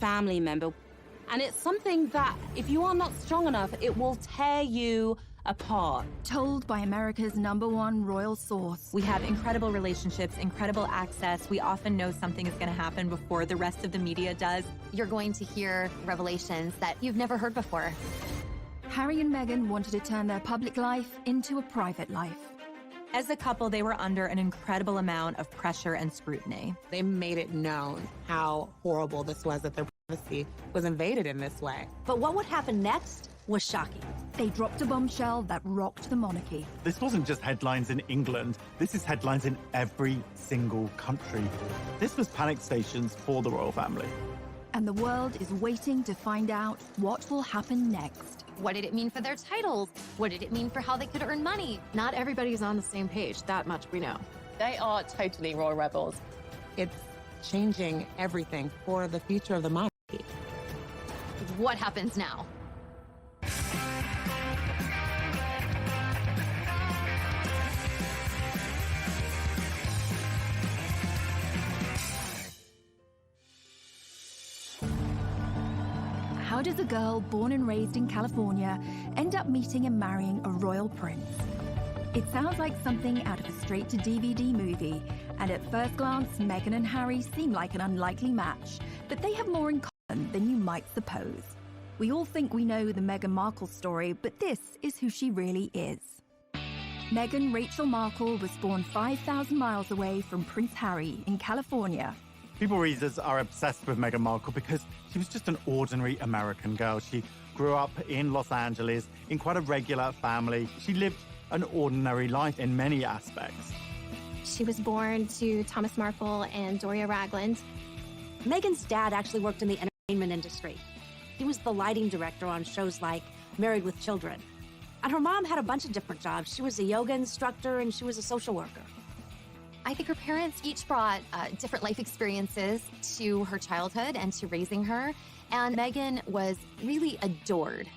family member. And it's something that, if you are not strong enough, it will tear you apart. Told by America's #1 royal source. We have incredible relationships, incredible access. We often know something is going to happen before the rest of the media does. You're going to hear revelations that you've never heard before. Harry and Meghan wanted to turn their public life into a private life. As a couple, they were under an incredible amount of pressure and scrutiny. They made it known how horrible this was, that their privacy was invaded in this way. But what would happen next was shocking. They dropped a bombshell that rocked the monarchy. This wasn't just headlines in England. This is headlines in every single country. This was panic stations for the royal family. And the world is waiting to find out what will happen next. What did it mean for their titles? What did it mean for how they could earn money? Not everybody's on the same page, that much we know. They are totally royal rebels. It's changing everything for the future of the monarchy. What happens now? How does a girl born and raised in California end up meeting and marrying a royal prince? It sounds like something out of a straight-to-DVD movie, and at first glance, Meghan and Harry seem like an unlikely match, but they have more in common than you might suppose. We all think we know the Meghan Markle story, but this is who she really is. Meghan Rachel Markle was born 5,000 miles away from Prince Harry in California. People readers are obsessed with Meghan Markle because she was just an ordinary American girl. She grew up in Los Angeles in quite a regular family. She lived an ordinary life in many aspects. She was born to Thomas Markle and Doria Ragland. Meghan's dad actually worked in the entertainment industry. He was the lighting director on shows like Married with Children. And her mom had a bunch of different jobs. She was a yoga instructor and she was a social worker. I think her parents each brought different life experiences to her childhood and to raising her, and Meghan was really adored.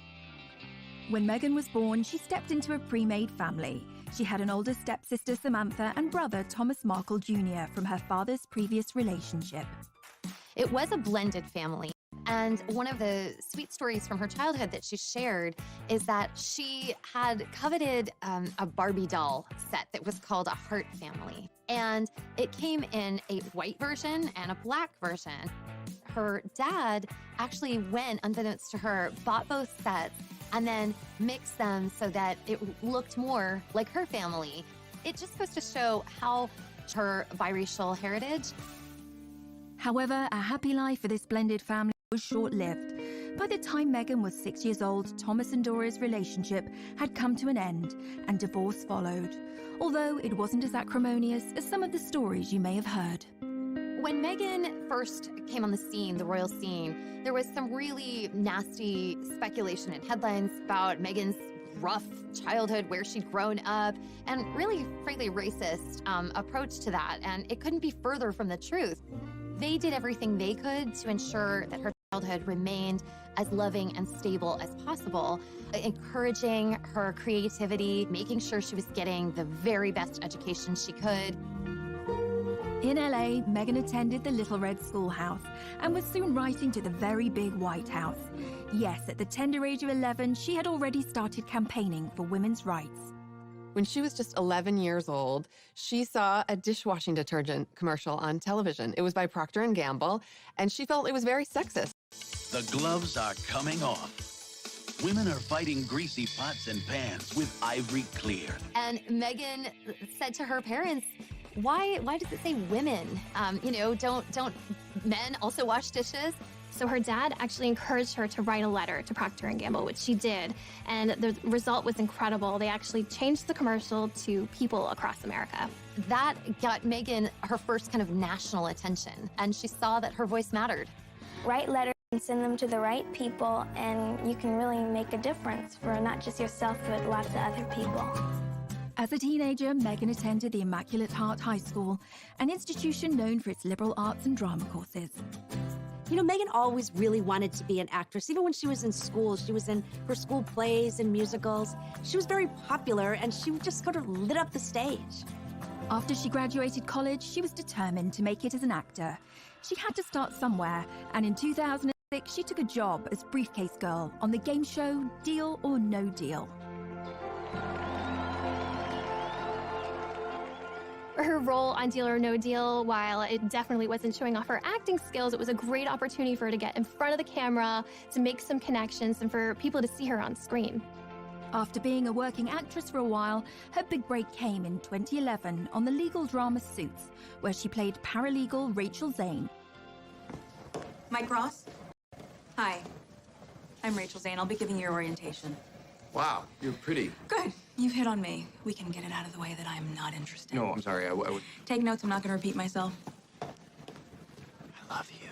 When Meghan was born, she stepped into a pre-made family. She had an older stepsister, Samantha, and brother, Thomas Markle Jr., from her father's previous relationship. It was a blended family. And one of the sweet stories from her childhood that she shared is that she had coveted a Barbie doll set that was called a Heart Family. And it came in a white version and a black version. Her dad actually went, unbeknownst to her, bought both sets and then mixed them so that it looked more like her family. It just goes to show how her biracial heritage. However, a happy life for this blended family was short-lived. By the time Meghan was 6 years old, Thomas and Doria's relationship had come to an end, and divorce followed, although it wasn't as acrimonious as some of the stories you may have heard. When Meghan first came on the scene, the royal scene, there was some really nasty speculation and headlines about Meghan's rough childhood, where she'd grown up, and really, frankly, racist approach to that, and it couldn't be further from the truth. They did everything they could to ensure that her childhood remained as loving and stable as possible, encouraging her creativity, making sure she was getting the very best education she could. In LA, Meghan attended the Little Red Schoolhouse and was soon writing to the very big White House. Yes, at the tender age of 11, she had already started campaigning for women's rights. When she was just 11 years old, she saw a dishwashing detergent commercial on television. It was by Procter & Gamble, and she felt it was very sexist. The gloves are coming off. Women are fighting greasy pots and pans with Ivory Clear. And Meghan said to her parents, why does it say women? Don't men also wash dishes? So her dad actually encouraged her to write a letter to Procter & Gamble, which she did, and the result was incredible. They actually changed the commercial to people across America. That got Meghan her first kind of national attention, and she saw that her voice mattered. Write letters and send them to the right people, and you can really make a difference for not just yourself, but lots of other people. As a teenager, Meghan attended the Immaculate Heart High School, an institution known for its liberal arts and drama courses. You know, Meghan always really wanted to be an actress. Even when she was in school, she was in her school plays and musicals. She was very popular, and she just sort of lit up the stage. After she graduated college, she was determined to make it as an actor. She had to start somewhere, and in 2000, She took a job as briefcase girl on the game show Deal or No Deal. Her role on Deal or No Deal, while it definitely wasn't showing off her acting skills, it was a great opportunity for her to get in front of the camera, to make some connections, and for people to see her on screen. After being a working actress for a while, her big break came in 2011 on the legal drama Suits, where she played paralegal Rachel Zane. Mike Ross? Hi, I'm Rachel Zane. I'll be giving you your orientation. Wow, you're pretty. Good. You've hit on me. We can get it out of the way that I'm not interested. No, I'm sorry. I would... Take notes. I'm not going to repeat myself. I love you.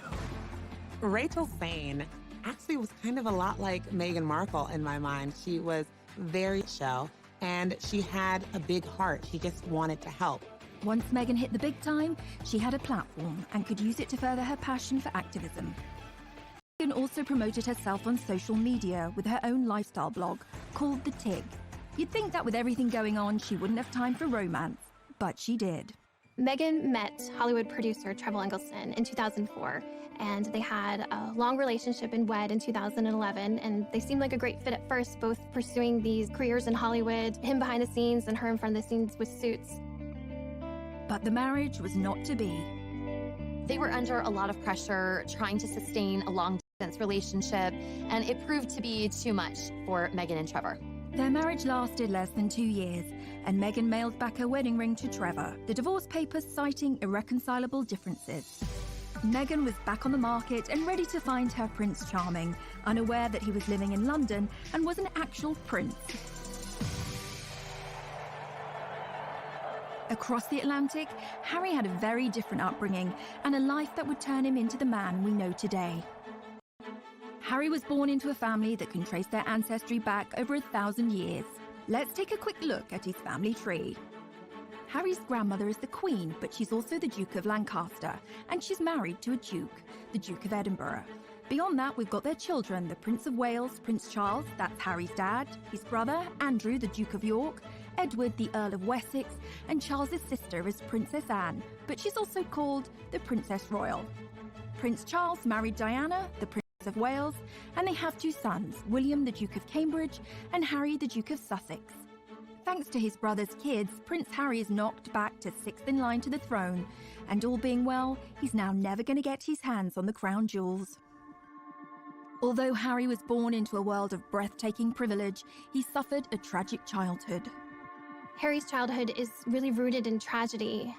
Rachel Zane actually was kind of a lot like Meghan Markle in my mind. She was very chill, and she had a big heart. She just wanted to help. Once Meghan hit the big time, she had a platform and could use it to further her passion for activism. Meghan also promoted herself on social media with her own lifestyle blog called The Tig. You'd think that with everything going on, she wouldn't have time for romance, but she did. Meghan met Hollywood producer Trevor Engelson in 2004, and they had a long relationship and wed in 2011, and they seemed like a great fit at first, both pursuing these careers in Hollywood, him behind the scenes and her in front of the scenes with Suits. But the marriage was not to be. They were under a lot of pressure trying to sustain a long-distance relationship, and it proved to be too much for Meghan and Trevor. Their marriage lasted less than 2 years, and Meghan mailed back her wedding ring to Trevor, the divorce papers citing irreconcilable differences. Meghan was back on the market and ready to find her Prince Charming, unaware that he was living in London and was an actual prince. Across the Atlantic, Harry had a very different upbringing and a life that would turn him into the man we know today. Harry was born into a family that can trace their ancestry back over 1,000 years. Let's take a quick look at his family tree. Harry's grandmother is the Queen, but she's also the Duke of Lancaster, and she's married to a Duke, the Duke of Edinburgh. Beyond that, we've got their children, the Prince of Wales, Prince Charles, that's Harry's dad, his brother, Andrew, the Duke of York, Edward, the Earl of Wessex, and Charles's sister is Princess Anne, but she's also called the Princess Royal. Prince Charles married Diana, the Princess of Wales, and they have 2 sons, William, the Duke of Cambridge, and Harry, the Duke of Sussex. Thanks to his brother's kids, Prince Harry is knocked back to 6th in line to the throne, and all being well, he's now never going to get his hands on the crown jewels. Although Harry was born into a world of breathtaking privilege, he suffered a tragic childhood. Harry's childhood is really rooted in tragedy.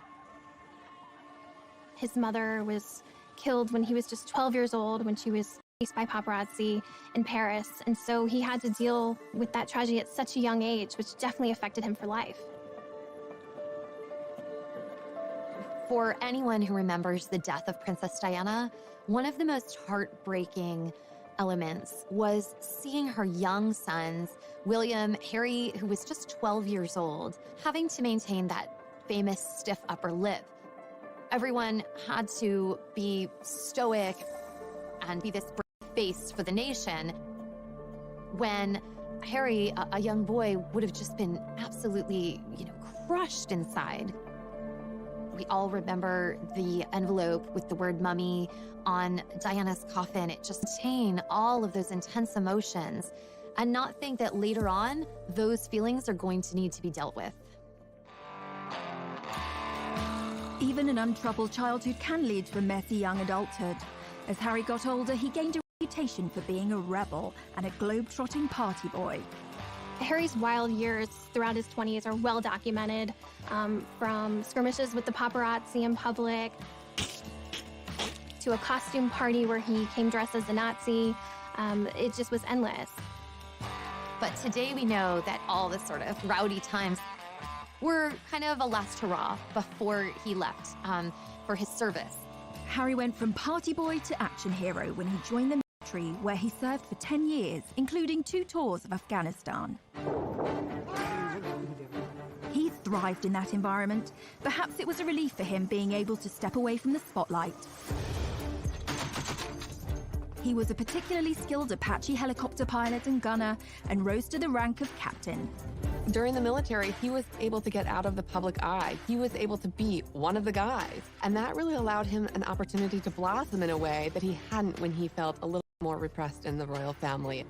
His mother was killed when he was just 12 years old, when she was chased by paparazzi in Paris, and so he had to deal with that tragedy at such a young age, which definitely affected him for life. For anyone who remembers the death of Princess Diana, one of the most heartbreaking elements was seeing her young sons, William, Harry, who was just 12 years old, having to maintain that famous stiff upper lip. Everyone had to be stoic and be this brave face for the nation, when Harry, a young boy, would have just been absolutely, crushed inside. We all remember the envelope with the word mummy on Diana's coffin. It just contained all of those intense emotions, and not think that later on, those feelings are going to need to be dealt with. Even an untroubled childhood can lead to a messy young adulthood. As Harry got older, he gained a reputation for being a rebel and a globe-trotting party boy. Harry's wild years throughout his 20s are well documented, from skirmishes with the paparazzi in public, to a costume party where he came dressed as a Nazi. It just was endless. But today we know that all the sort of rowdy times were kind of a last hurrah before he left for his service. Harry went from party boy to action hero when he joined the military, where he served for 10 years, including 2 tours of Afghanistan. He thrived in that environment. Perhaps it was a relief for him being able to step away from the spotlight. He was a particularly skilled Apache helicopter pilot and gunner, and rose to the rank of captain. During the military, he was able to get out of the public eye. He was able to be one of the guys. And that really allowed him an opportunity to blossom in a way that he hadn't when he felt a little more repressed in the royal family.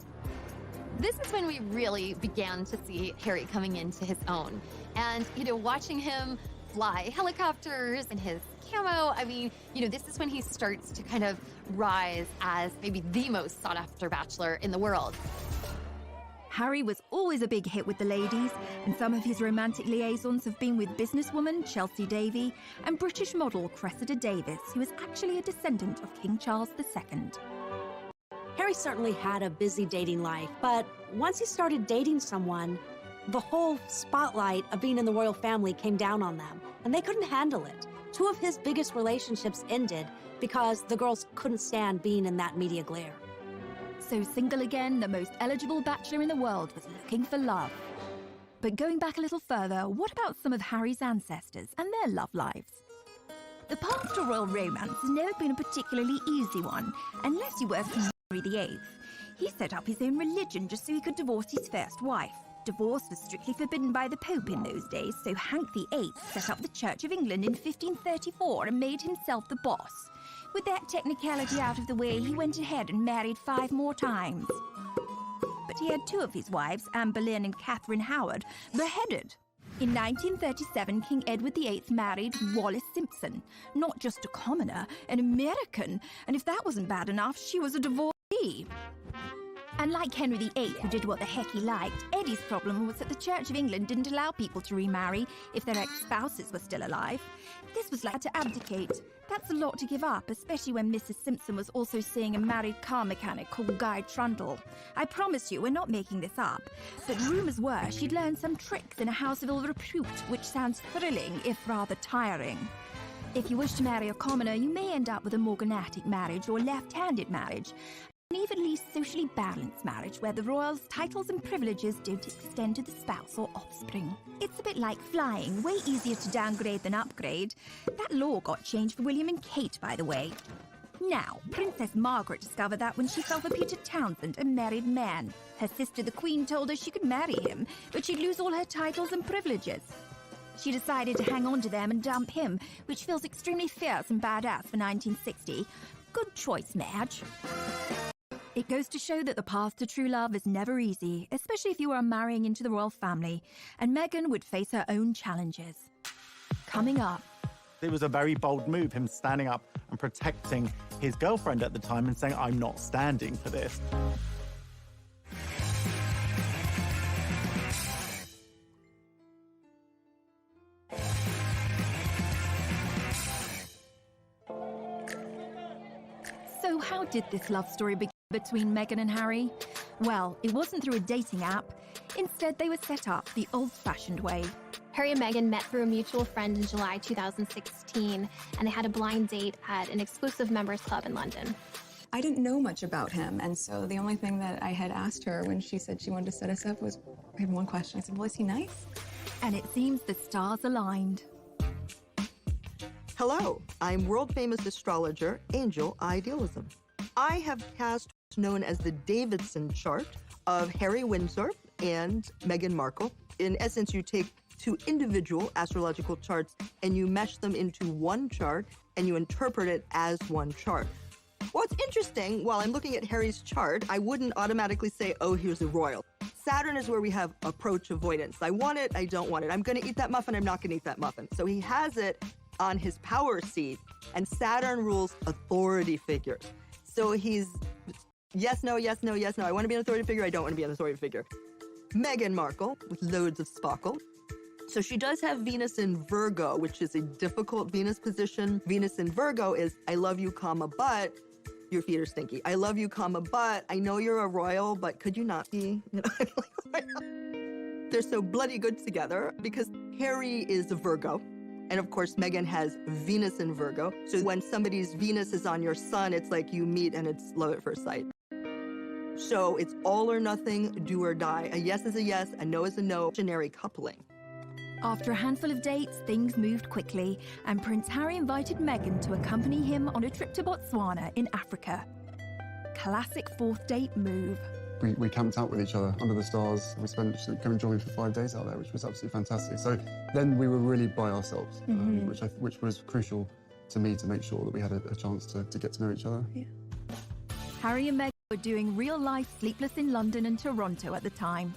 This is when we really began to see Harry coming into his own. And, watching him fly helicopters in his camo, I mean, this is when he starts to kind of rise as maybe the most sought-after bachelor in the world. Harry was always a big hit with the ladies, and some of his romantic liaisons have been with businesswoman Chelsea Davy and British model Cressida Davis, who is actually a descendant of King Charles II. Harry certainly had a busy dating life, but once he started dating someone, the whole spotlight of being in the royal family came down on them, and they couldn't handle it. 2 of his biggest relationships ended because the girls couldn't stand being in that media glare. So single again, the most eligible bachelor in the world was looking for love. But going back a little further, what about some of Harry's ancestors and their love lives? The path to royal romance has never been a particularly easy one, unless you were King Henry VIII. He set up his own religion just so he could divorce his first wife. Divorce was strictly forbidden by the Pope in those days, so Hank VIII set up the Church of England in 1534 and made himself the boss. With that technicality out of the way, he went ahead and married 5 more times. But he had 2 of his wives, Anne Boleyn and Catherine Howard, beheaded. In 1937, King Edward VIII married Wallis Simpson, not just a commoner, an American, and if that wasn't bad enough, she was a divorcee. And like Henry VIII, who did what the heck he liked, Eddie's problem was that the Church of England didn't allow people to remarry if their ex-spouses were still alive. This was like to abdicate. That's a lot to give up, especially when Mrs. Simpson was also seeing a married car mechanic called Guy Trundle. I promise you, we're not making this up. But rumours were she'd learned some tricks in a house of ill repute, which sounds thrilling, if rather tiring. If you wish to marry a commoner, you may end up with a morganatic marriage or left-handed marriage. An evenly socially balanced marriage where the royals' titles and privileges don't extend to the spouse or offspring. It's a bit like flying, way easier to downgrade than upgrade. That law got changed for William and Kate, by the way. Now, Princess Margaret discovered that when she fell for Peter Townsend, a married man. Her sister, the Queen, told her she could marry him, but she'd lose all her titles and privileges. She decided to hang on to them and dump him, which feels extremely fierce and badass for 1960. Good choice, Madge. It goes to show that the path to true love is never easy, especially if you are marrying into the royal family, and Meghan would face her own challenges. Coming up. It was a very bold move, him standing up and protecting his girlfriend at the time and saying, I'm not standing for this. So how did this love story begin between Meghan and Harry? Well, it wasn't through a dating app. Instead, they were set up the old-fashioned way. Harry and Meghan met through a mutual friend in July 2016, and they had a blind date at an exclusive members club in London. I didn't know much about him, and so the only thing that I had asked her when she said she wanted to set us up was, I had one question. I said, well, is he nice? And it seems the stars aligned. Hello, I'm world-famous astrologer Angel Idealism. I have cast what's known as the Davidson chart of Harry Windsor and Meghan Markle. In essence, you take 2 individual astrological charts and you mesh them into one chart and you interpret it as one chart. What's interesting, while I'm looking at Harry's chart, I wouldn't automatically say, oh, here's a royal. Saturn is where we have approach avoidance. I want it, I don't want it. I'm gonna eat that muffin, I'm not gonna eat that muffin. So he has it on his power seat, and Saturn rules authority figures. So he's yes, no, yes, no, yes, no. I want to be an authority figure, I don't want to be an authority figure. Meghan Markle, with loads of sparkle. So she does have Venus in Virgo, which is a difficult Venus position. Venus in Virgo is, I love you, comma, but your feet are stinky. I love you, comma, but I know you're a royal, but could you not be? You know, they're so bloody good together because Harry is a Virgo. And of course, Meghan has Venus in Virgo. So when somebody's Venus is on your sun, it's like you meet and it's love at first sight. So it's all or nothing, do or die. A yes is a yes, a no is a no, generic coupling. After a handful of dates, things moved quickly, and Prince Harry invited Meghan to accompany him on a trip to Botswana in Africa. Classic 4th date move. We camped out with each other under the stars. We spent going jogging for 5 days out there, which was absolutely fantastic. So then we were really by ourselves, which was crucial to me to make sure that we had a chance to get to know each other. Yeah. Harry and Meghan were doing real-life Sleepless in London and Toronto at the time.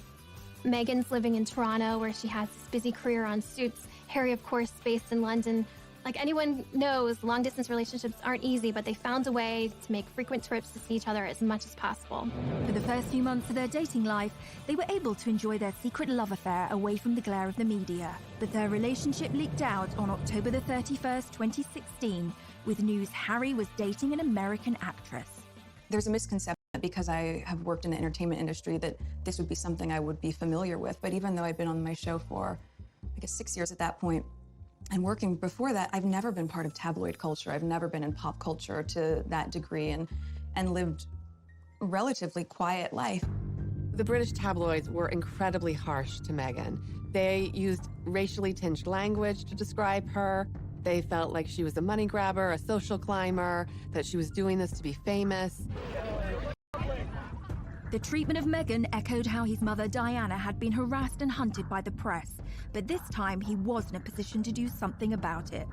Meghan's living in Toronto, where she has this busy career on Suits. Harry, of course, based in London. Like anyone knows, long-distance relationships aren't easy, but they found a way to make frequent trips to see each other as much as possible. For the first few months of their dating life, they were able to enjoy their secret love affair away from the glare of the media. But their relationship leaked out on October the 31st, 2016, with news Harry was dating an American actress. There's a misconception that because I have worked in the entertainment industry that this would be something I would be familiar with. But even though I've been on my show for, I guess, 6 years at that point, and working before that, I've never been part of tabloid culture. I've never been in pop culture to that degree and lived a relatively quiet life. The British tabloids were incredibly harsh to Meghan. They used racially tinged language to describe her. They felt like she was a money grabber, a social climber, that she was doing this to be famous. The treatment of Meghan echoed how his mother Diana had been harassed and hunted by the press, but this time he was in a position to do something about it.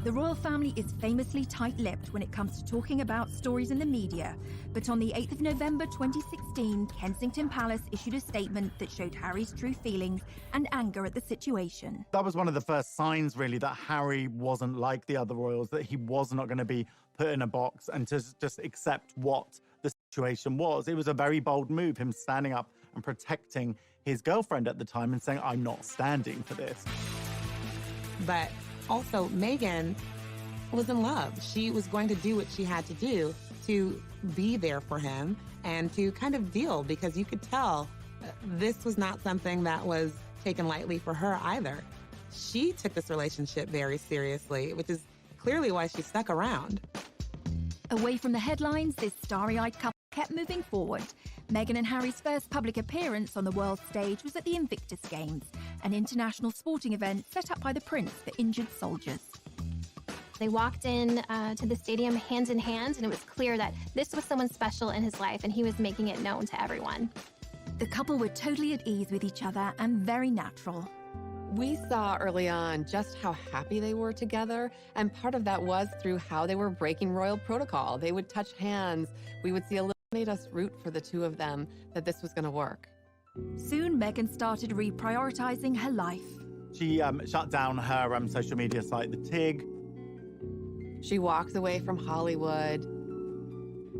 The royal family is famously tight-lipped when it comes to talking about stories in the media, but on the 8th of November 2016, Kensington Palace issued a statement that showed Harry's true feelings and anger at the situation. That was one of the first signs, really, that Harry wasn't like the other royals, that he was not going to be put in a box and to just accept what the situation was. It was a very bold move, him standing up and protecting his girlfriend at the time and saying, I'm not standing for this. But also, Meghan was in love. She was going to do what she had to do to be there for him and to kind of deal, because you could tell this was not something that was taken lightly for her either. She took this relationship very seriously, which is clearly why she stuck around. Away from the headlines, this starry-eyed couple kept moving forward. Meghan and Harry's first public appearance on the world stage was at the Invictus Games, an international sporting event set up by the Prince for injured soldiers. They walked in to the stadium hand in hand, and it was clear that this was someone special in his life, and he was making it known to everyone. The couple were totally at ease with each other and very natural. We saw early on just how happy they were together, and part of that was through how they were breaking royal protocol. They would touch hands. We would see a little made us root for the two of them, that this was going to work. Soon, Meghan started reprioritizing her life. She shut down her social media site, The Tig. She walked away from Hollywood.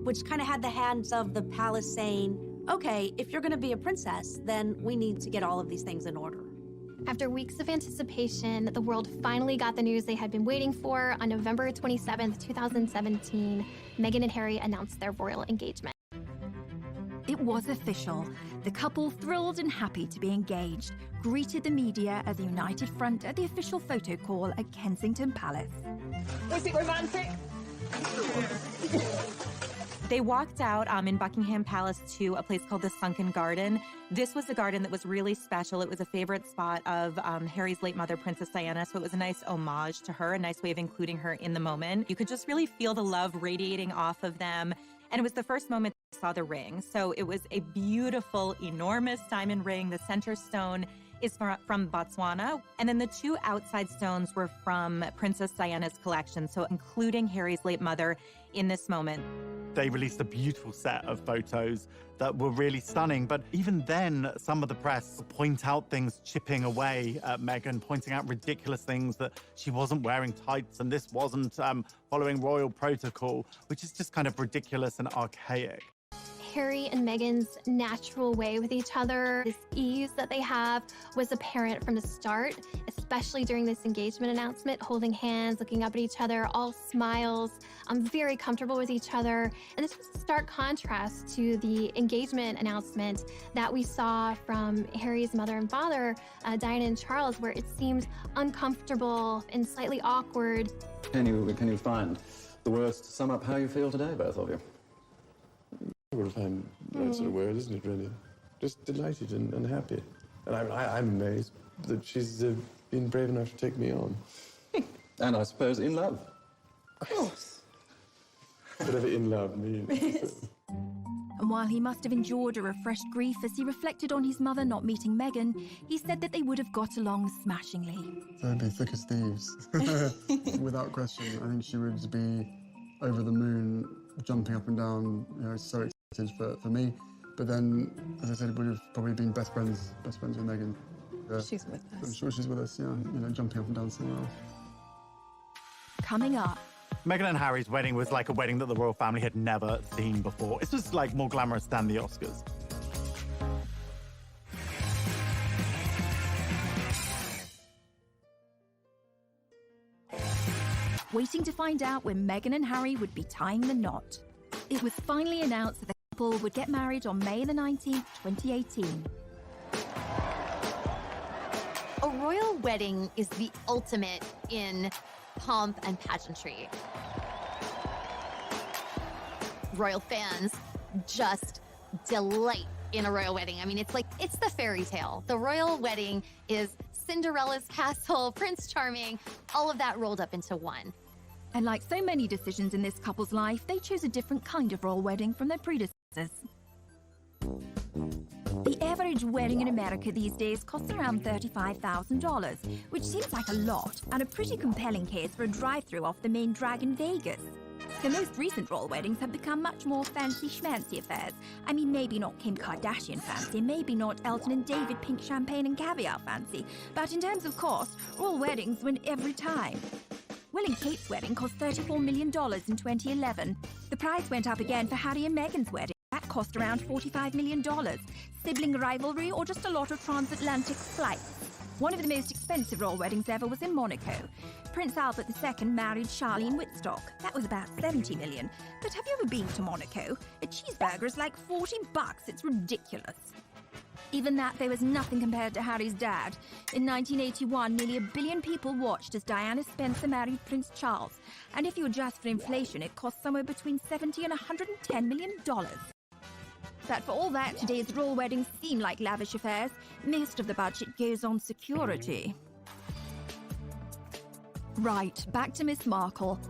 Which kind of had the hands of the palace saying, okay, if you're going to be a princess, then we need to get all of these things in order. After weeks of anticipation, the world finally got the news they had been waiting for. On November 27th, 2017, Meghan and Harry announced their royal engagement. It was official. The couple, thrilled and happy to be engaged, greeted the media as a united front at the official photo call at Kensington Palace. Was it romantic? They walked out in Buckingham Palace to a place called the Sunken Garden. This was a garden that was really special. It was a favorite spot of Harry's late mother, Princess Diana, so it was a nice homage to her, a nice way of including her in the moment. You could just really feel the love radiating off of them. And it was the first moment they saw the ring. So it was a beautiful, enormous diamond ring. The center stone is from Botswana. And then the two outside stones were from Princess Diana's collection, so including Harry's late mother in this moment. They released a beautiful set of photos that were really stunning. But even then, some of the press point out things chipping away at Meghan, pointing out ridiculous things, that she wasn't wearing tights and this wasn't following royal protocol, which is just kind of ridiculous and archaic. Harry and Meghan's natural way with each other, this ease that they have, was apparent from the start, especially during this engagement announcement, holding hands, looking up at each other, all smiles, very comfortable with each other. And this was a stark contrast to the engagement announcement that we saw from Harry's mother and father, Diana and Charles, where it seemed uncomfortable and slightly awkward. Can you find the words to sum up how you feel today, both of you? I would find that sort of word, isn't it, really? Just delighted and happy. And I'm amazed that she's been brave enough to take me on. And I suppose in love. Of course. Whatever in love means. And while he must have endured a refreshed grief as he reflected on his mother not meeting Meghan, he said that they would have got along smashingly. They'd be thick as thieves. Without question. I think she would be over the moon, jumping up and down, so excited. for me. But then, as I said, we've probably been best friends with Meghan. She's with us. I'm sure she's with us, yeah, jumping up and down somewhere else. Coming up. Meghan and Harry's wedding was like a wedding that the royal family had never seen before. It was like more glamorous than the Oscars. Waiting to find out when Meghan and Harry would be tying the knot. It was finally announced that the couple would get married on May the 19th, 2018. A royal wedding is the ultimate in pomp and pageantry. Royal fans just delight in a royal wedding. I mean, it's the fairy tale. The royal wedding is Cinderella's castle, Prince Charming, all of that rolled up into one. And like so many decisions in this couple's life, they chose a different kind of royal wedding from their predecessors. The average wedding in America these days costs around $35,000, which seems like a lot, and a pretty compelling case for a drive-thru off the main drag in Vegas. The most recent royal weddings have become much more fancy schmancy affairs. I mean, maybe not Kim Kardashian fancy, maybe not Elton and David pink champagne and caviar fancy, but in terms of cost, royal weddings win every time. Will and Kate's wedding cost $34 million in 2011. The price went up again for Harry and Meghan's wedding. That cost around $45 million. Sibling rivalry or just a lot of transatlantic flights? One of the most expensive royal weddings ever was in Monaco. Prince Albert II married Charlene Whitstock. That was about $70 million. But have you ever been to Monaco? A cheeseburger is like $40. It's ridiculous. Even that, there was nothing compared to Harry's dad. In 1981, nearly 1 billion people watched as Diana Spencer married Prince Charles. And if you adjust for inflation, it cost somewhere between $70 and $110 million. But for all that, today's royal weddings seem like lavish affairs. Most of the budget goes on security. Right, back to Miss Markle.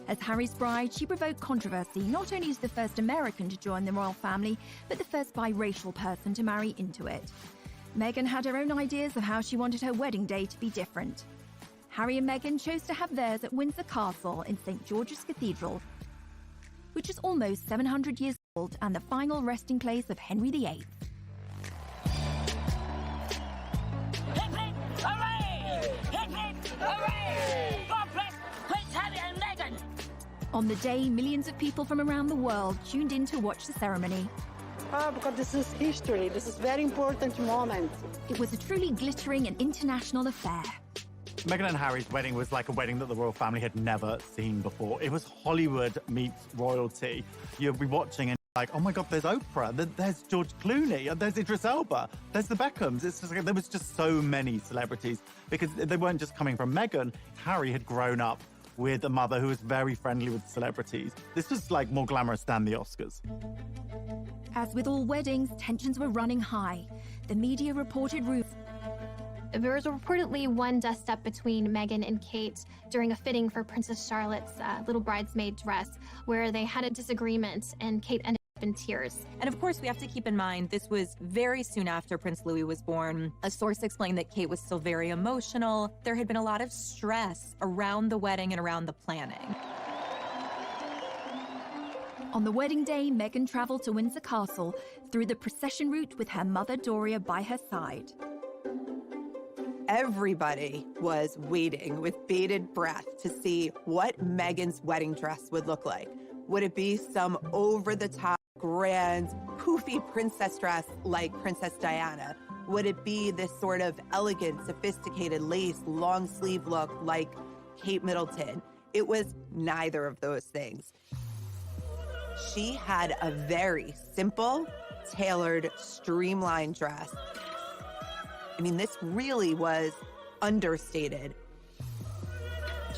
As Harry's bride, she provoked controversy not only as the first American to join the royal family, but the first biracial person to marry into it. Meghan had her own ideas of how she wanted her wedding day to be different. Harry and Meghan chose to have theirs at Windsor Castle in St. George's Cathedral, which is almost 700 years old and the final resting place of Henry VIII. On the day, millions of people from around the world tuned in to watch the ceremony. Because this is history. This is very important moment. It was a truly glittering and international affair. Meghan and Harry's wedding was like a wedding that the royal family had never seen before. It was Hollywood meets royalty. You'll be watching and like, oh my God, there's Oprah, there's George Clooney, there's Idris Elba, there's the Beckhams. It's just, there was just so many celebrities because they weren't just coming from Meghan. Harry had grown up with a mother who was very friendly with celebrities. This was like more glamorous than the Oscars. As with all weddings, tensions were running high. The media reported rumors. There was reportedly one dust-up between Meghan and Kate during a fitting for Princess Charlotte's little bridesmaid dress, where they had a disagreement and Kate ended up in tears. And of course, we have to keep in mind, this was very soon after Prince Louis was born. A source explained that Kate was still very emotional. There had been a lot of stress around the wedding and around the planning. On the wedding day, Meghan traveled to Windsor Castle through the procession route with her mother Doria by her side. Everybody was waiting with bated breath to see what Meghan's wedding dress would look like. Would it be some over-the-top, grand, poofy princess dress like Princess Diana? Would it be this sort of elegant, sophisticated lace, long-sleeve look like Kate Middleton? It was neither of those things. She had a very simple, tailored, streamlined dress. I mean, this really was understated.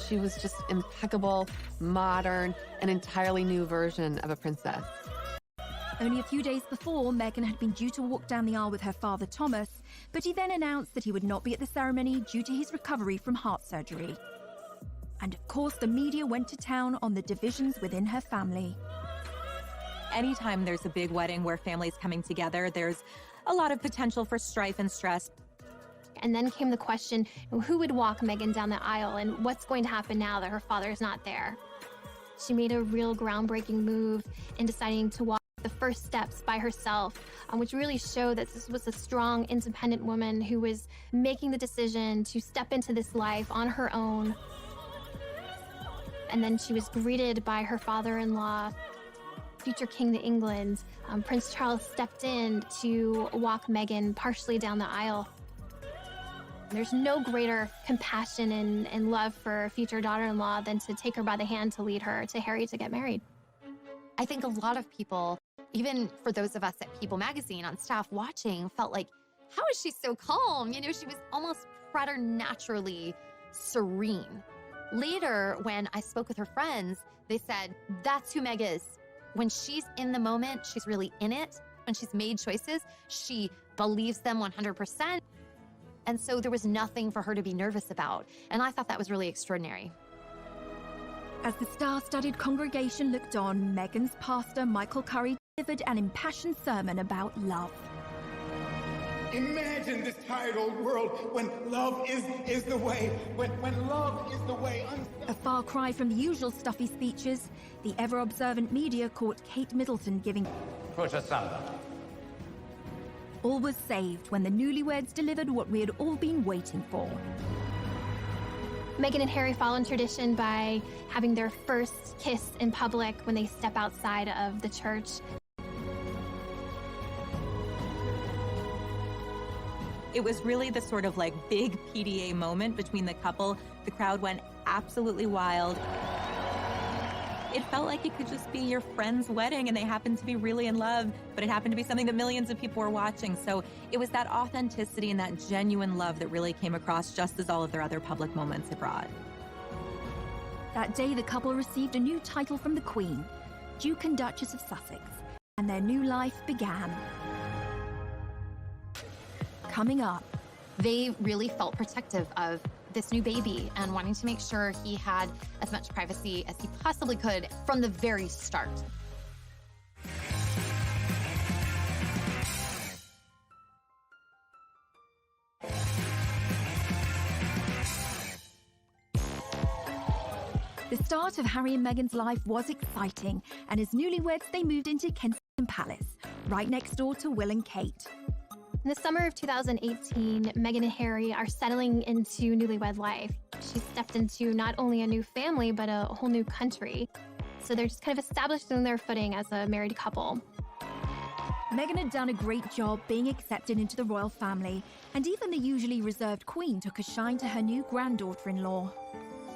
She was just impeccable, modern, an entirely new version of a princess. Only a few days before, Meghan had been due to walk down the aisle with her father Thomas, but he then announced that he would not be at the ceremony due to his recovery from heart surgery. And of course, the media went to town on the divisions within her family. Anytime there's a big wedding where families coming together, there's a lot of potential for strife and stress. And then came the question, who would walk Meghan down the aisle and what's going to happen now that her father is not there? She made a real groundbreaking move in deciding to walk the first steps by herself, which really showed that this was a strong, independent woman who was making the decision to step into this life on her own. And then she was greeted by her father-in-law, future King of England. Prince Charles stepped in to walk Meghan partially down the aisle. There's no greater compassion and love for a future daughter-in-law than to take her by the hand to lead her to Harry to get married. I think a lot of people, even for those of us at People Magazine on staff watching, felt like, how is she so calm? You know, she was almost preternaturally serene. Later, when I spoke with her friends, they said, that's who Meg is. When she's in the moment, she's really in it. When she's made choices, she believes them 100%. And so there was nothing for her to be nervous about. And I thought that was really extraordinary. As the star-studded congregation looked on, Meghan's pastor, Michael Curry, delivered an impassioned sermon about love. Imagine this tired old world when love is the way, when love is the way. A far cry from the usual stuffy speeches, the ever-observant media caught Kate Middleton giving Put asunder. All was saved when the newlyweds delivered what we had all been waiting for. Meghan and Harry follow in tradition by having their first kiss in public when they step outside of the church. It was really the sort of like big PDA moment between the couple. The crowd went absolutely wild. It felt like it could just be your friend's wedding and they happened to be really in love, but it happened to be something that millions of people were watching. So it was that authenticity and that genuine love that really came across, just as all of their other public moments had brought. That day, the couple received a new title from the Queen, Duke and Duchess of Sussex, and their new life began. Coming up, they really felt protective of this new baby and wanting to make sure he had as much privacy as he possibly could from the very start. The start of Harry and Meghan's life was exciting, and as newlyweds, they moved into Kensington Palace, right next door to Will and Kate. In the summer of 2018, Meghan and Harry are settling into newlywed life. She's stepped into not only a new family, but a whole new country. So they're just kind of establishing their footing as a married couple. Meghan had done a great job being accepted into the royal family, and even the usually reserved Queen took a shine to her new granddaughter-in-law.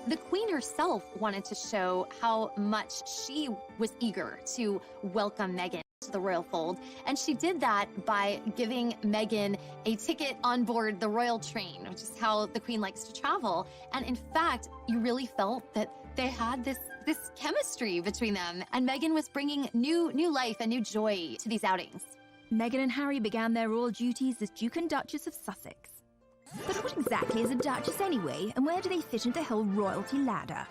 The Queen herself wanted to show how much she was eager to welcome Meghan to the royal fold, and she did that by giving Meghan a ticket on board the royal train, which is how the Queen likes to travel. And in fact, you really felt that they had this chemistry between them, and Meghan was bringing new life and new joy to these outings. Meghan and Harry began their royal duties as Duke and Duchess of Sussex. But what exactly is a duchess anyway, and where do they fit into the whole royalty ladder?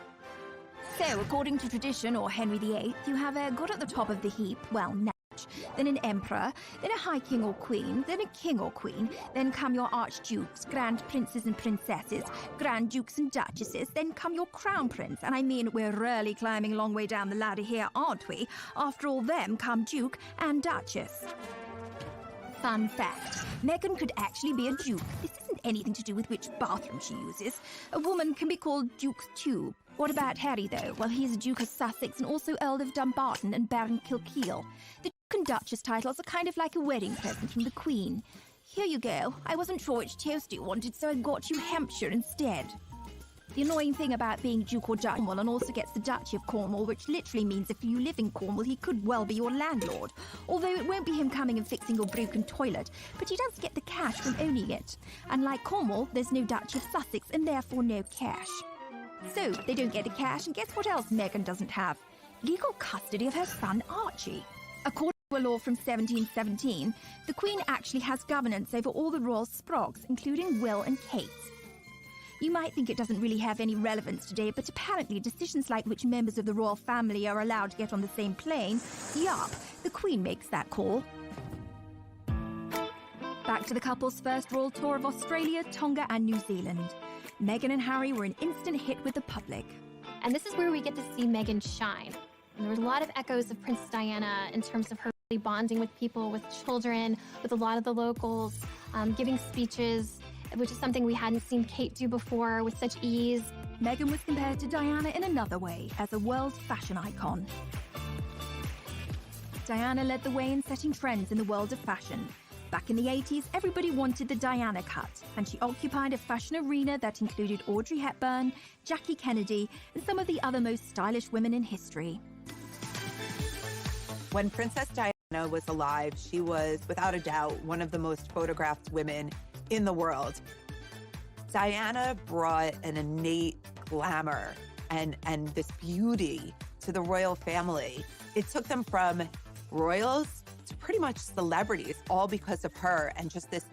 So, according to tradition, or Henry VIII, you have a god at the top of the heap, well, Natch, then an emperor, then a high king or queen, then a king or queen, then come your archdukes, grand princes and princesses, grand dukes and duchesses, then come your crown prince, and I mean, we're really climbing a long way down the ladder here, aren't we? After all them come duke and duchess. Fun fact, Meghan could actually be a duke. This isn't anything to do with which bathroom she uses. A woman can be called Duke's Tube. What about Harry, though? Well, he's a Duke of Sussex and also Earl of Dumbarton and Baron Kilkeel. The Duke and Duchess titles are kind of like a wedding present from the Queen. Here you go. I wasn't sure which toast you wanted, so I got you Hampshire instead. The annoying thing about being Duke or Duchess Cornwall and also gets the Duchy of Cornwall, which literally means if you live in Cornwall, he could well be your landlord. Although it won't be him coming and fixing your broken toilet, but he does get the cash from owning it. Unlike Cornwall, there's no Duchy of Sussex and therefore no cash. So, they don't get the cash, and guess what else Meghan doesn't have? Legal custody of her son Archie. According to a law from 1717, the Queen actually has governance over all the royal sprogs, including Will and Kate. You might think it doesn't really have any relevance today, but apparently decisions like which members of the royal family are allowed to get on the same plane, yup, the Queen makes that call. Back to the couple's first royal tour of Australia, Tonga and New Zealand. Meghan and Harry were an instant hit with the public. And this is where we get to see Meghan shine. And there was a lot of echoes of Princess Diana in terms of her bonding with people, with children, with a lot of the locals, giving speeches, which is something we hadn't seen Kate do before with such ease. Meghan was compared to Diana in another way as a world fashion icon. Diana led the way in setting trends in the world of fashion. Back in the 80s, everybody wanted the Diana cut, and she occupied a fashion arena that included Audrey Hepburn, Jackie Kennedy, and some of the other most stylish women in history. When Princess Diana was alive, she was, without a doubt, one of the most photographed women in the world. Diana brought an innate glamour and this beauty to the royal family. It took them from royals to pretty much celebrities, all because of her and just this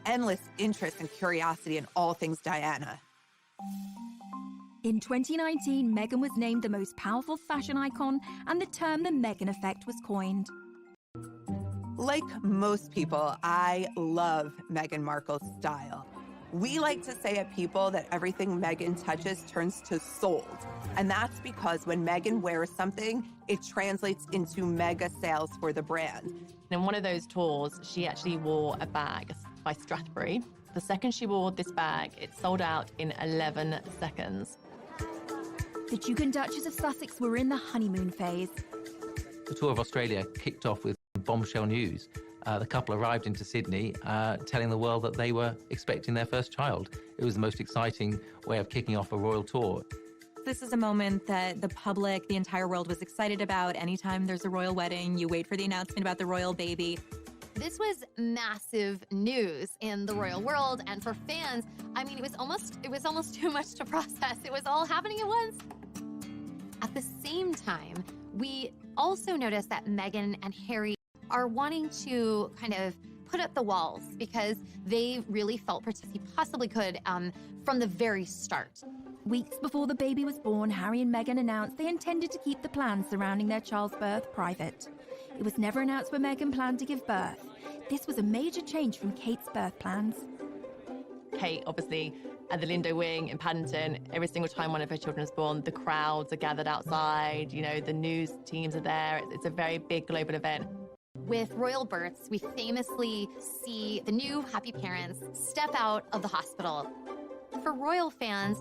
endless interest and curiosity in all things Diana. In 2019, Meghan was named the most powerful fashion icon, and the term the Meghan effect was coined. Like most people, I love Meghan Markle's style. We like to say at People that everything Meghan touches turns to sold. And that's because when Meghan wears something, it translates into mega sales for the brand. In one of those tours, she actually wore a bag by Strathbury. The second she wore this bag, it sold out in 11 seconds. The Duke and Duchess of Sussex were in the honeymoon phase. The tour of Australia kicked off with bombshell news. The couple arrived into Sydney telling the world that they were expecting their first child. It was the most exciting way of kicking off a royal tour. This is a moment that the public, the entire world was excited about. Anytime there's a royal wedding, you wait for the announcement about the royal baby. This was massive news in the royal world, and for fans, I mean, it was almost too much to process. It was all happening at once. At the same time, we also noticed that Meghan and Harry are wanting to kind of put up the walls because they really felt he possibly could from the very start. Weeks before the baby was born, Harry and Meghan announced they intended to keep the plans surrounding their child's birth private. It was never announced where Meghan planned to give birth. This was a major change from Kate's birth plans. Kate, obviously, at the Lindo Wing in Paddington, every single time one of her children is born, the crowds are gathered outside, you know, the news teams are there. It's a very big global event. With royal births, we famously see the new happy parents step out of the hospital. For royal fans,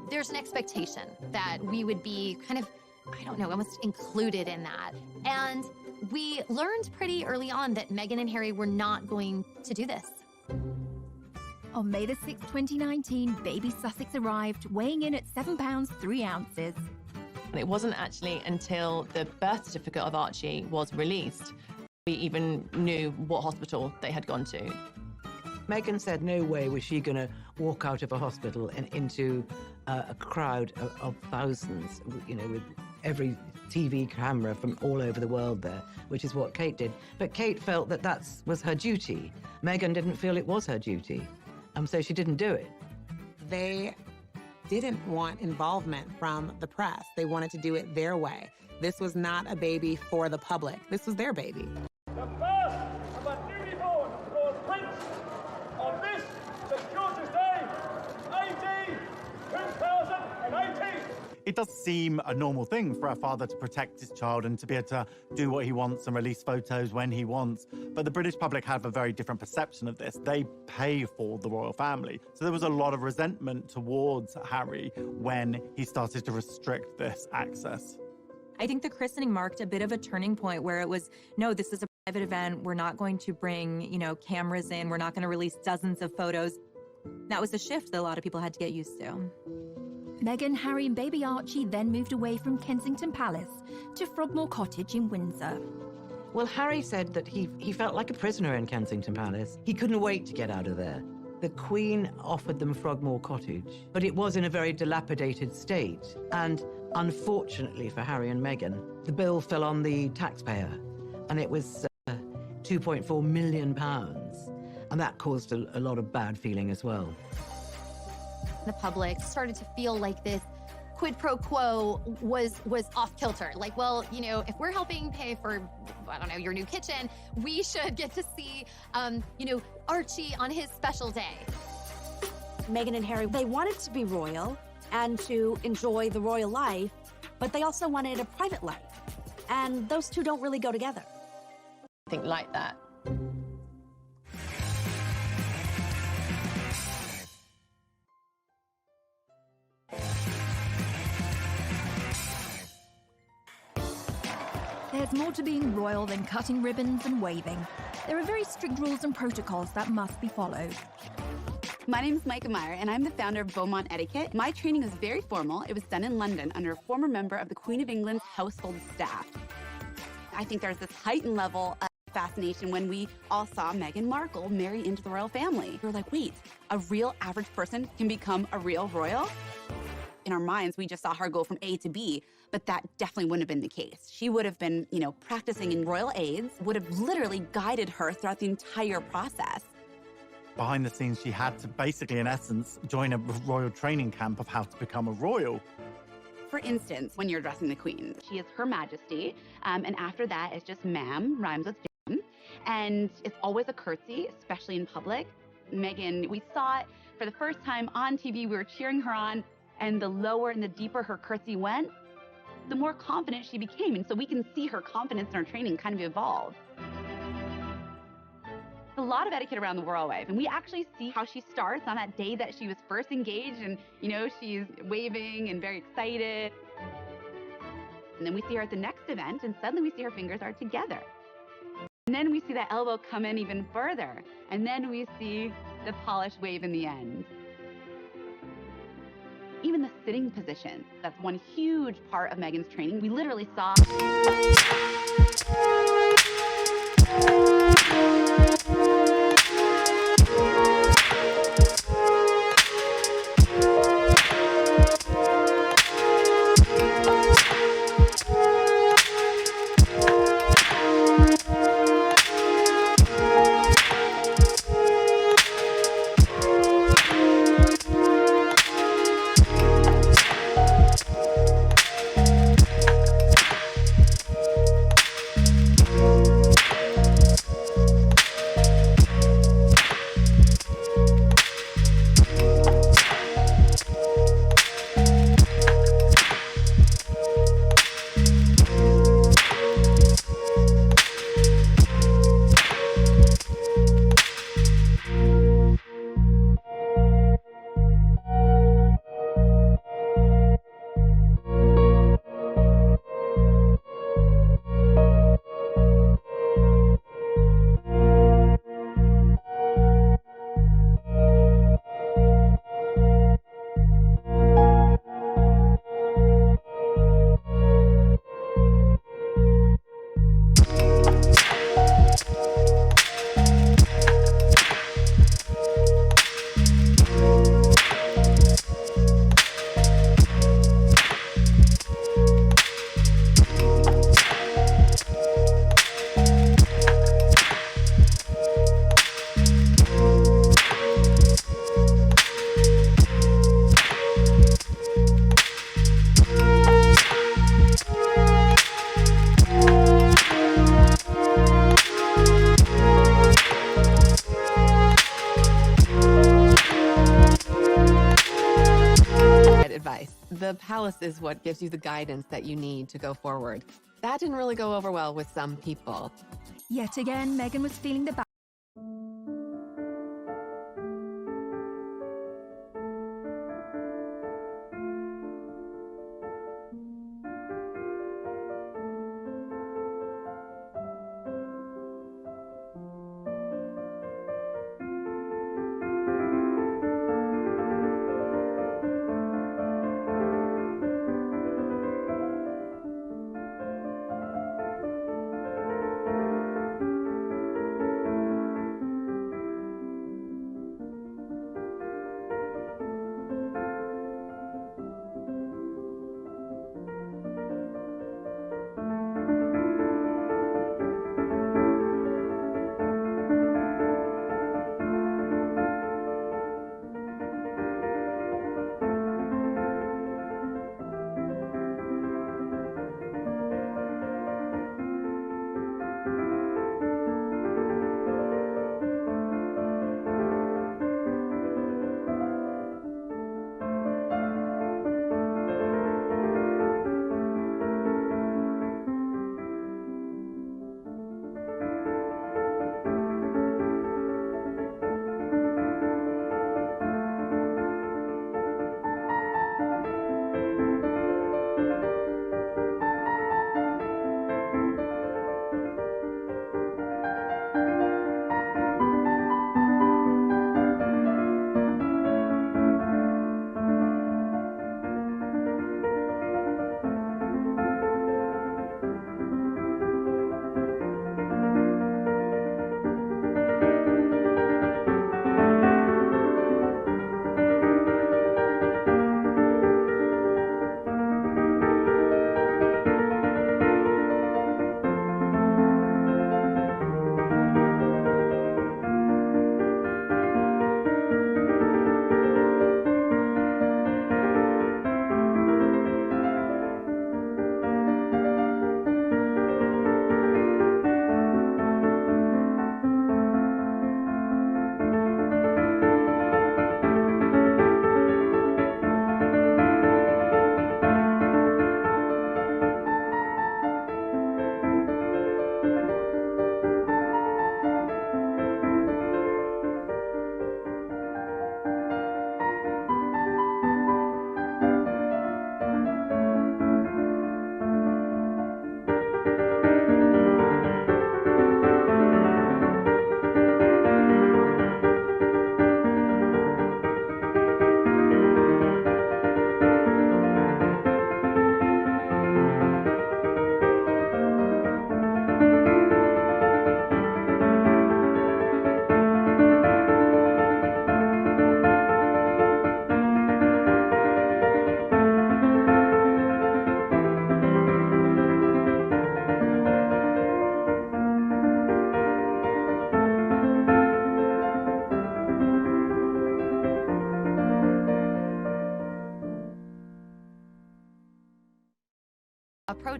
there's an expectation that we would be kind of, I don't know, almost included in that. And we learned pretty early on that Meghan and Harry were not going to do this. On May the 6th, 2019, baby Sussex arrived, weighing in at 7 pounds 3 ounces. And it wasn't actually until the birth certificate of Archie was released we even knew what hospital they had gone to. Meghan said no way was she going to walk out of a hospital and into a crowd of thousands, you know, with every TV camera from all over the world there, which is what Kate did. But Kate felt that that was her duty. Meghan didn't feel it was her duty, so she didn't do it. They didn't want involvement from the press. They wanted to do it their way. This was not a baby for the public. This was their baby. The first of a newly born Lord Prince on this, the George's Day, AD 2018. It does seem a normal thing for a father to protect his child and to be able to do what he wants and release photos when he wants. But the British public have a very different perception of this. They pay for the royal family. So there was a lot of resentment towards Harry when he started to restrict this access. I think the christening marked a bit of a turning point where it was, no, this is a private event. We're not going to bring, you know, cameras in. We're not going to release dozens of photos. That was a shift that a lot of people had to get used to. Meghan, Harry and baby Archie then moved away from Kensington Palace to Frogmore Cottage in Windsor. Well, Harry said that he felt like a prisoner in Kensington Palace. He couldn't wait to get out of there. The Queen offered them Frogmore Cottage, but it was in a very dilapidated state. And unfortunately for Harry and Meghan, the bill fell on the taxpayer, and it was £2.4 million. And that caused a lot of bad feeling as well. The public started to feel like this quid pro quo was off kilter. Like, well, you know, if we're helping pay for, I don't know, your new kitchen, we should get to see, you know, Archie on his special day. Meghan and Harry, they wanted to be royal and to enjoy the royal life, but they also wanted a private life. And those two don't really go together. anything like that. There's more to being royal than cutting ribbons and waving. There are very strict rules and protocols that must be followed. My name is Micah Meyer, and I'm the founder of Beaumont Etiquette. My training is very formal. It was done in London under a former member of the Queen of England's household staff. I think there's this heightened level of fascination when we all saw Meghan Markle marry into the royal family. We were like, wait, a real average person can become a real royal? In our minds, we just saw her go from A to B, but that definitely wouldn't have been the case. She would have been, practicing in royal aids, would have literally guided her throughout the entire process. Behind the scenes, she had to basically, in essence, join a royal training camp of how to become a royal. For instance, when you're addressing the Queen, she is Her Majesty, and after that, it's just ma'am, rhymes with jam, and it's always a curtsy, especially in public. Meghan, we saw it for the first time on TV, we were cheering her on, and the lower and the deeper her curtsy went, the more confident she became. And so we can see her confidence in her training kind of evolve. A lot of etiquette around the royal wave, and we actually see how she starts on that day that she was first engaged, and she's waving and very excited. And then we see her at the next event, and suddenly we see her fingers are together. And then we see that elbow come in even further, and then we see the polished wave in the end. Even the sitting position, that's one huge part of Meghan's training. We literally saw The palace is what gives you the guidance that you need to go forward. That didn't really go over well with some people. Yet again, Meghan was feeling the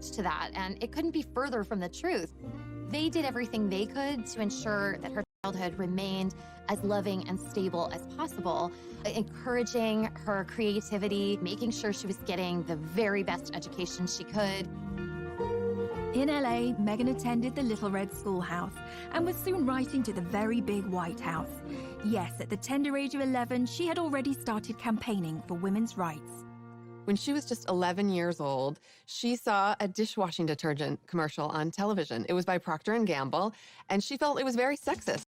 much to that, and it couldn't be further from the truth. They did everything they could to ensure that her childhood remained as loving and stable as possible, encouraging her creativity, making sure she was getting the very best education she could. In LA, Meghan attended the Little Red Schoolhouse and was soon writing to the very big White House. Yes, at the tender age of 11, she had already started campaigning for women's rights. When she was just 11 years old, she saw a dishwashing detergent commercial on television. It was by Procter & Gamble, and she felt it was very sexist.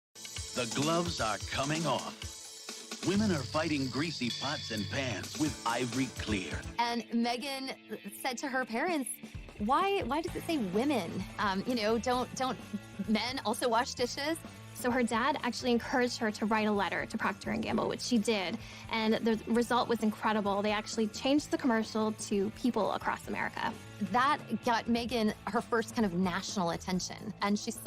The gloves are coming off. Women are fighting greasy pots and pans with Ivory Clear. And Meghan said to her parents, why does it say women? Don't men also wash dishes? So her dad actually encouraged her to write a letter to Procter & Gamble, which she did. And the result was incredible. They actually changed the commercial to people across America. That got Meghan her first kind of national attention. And she saw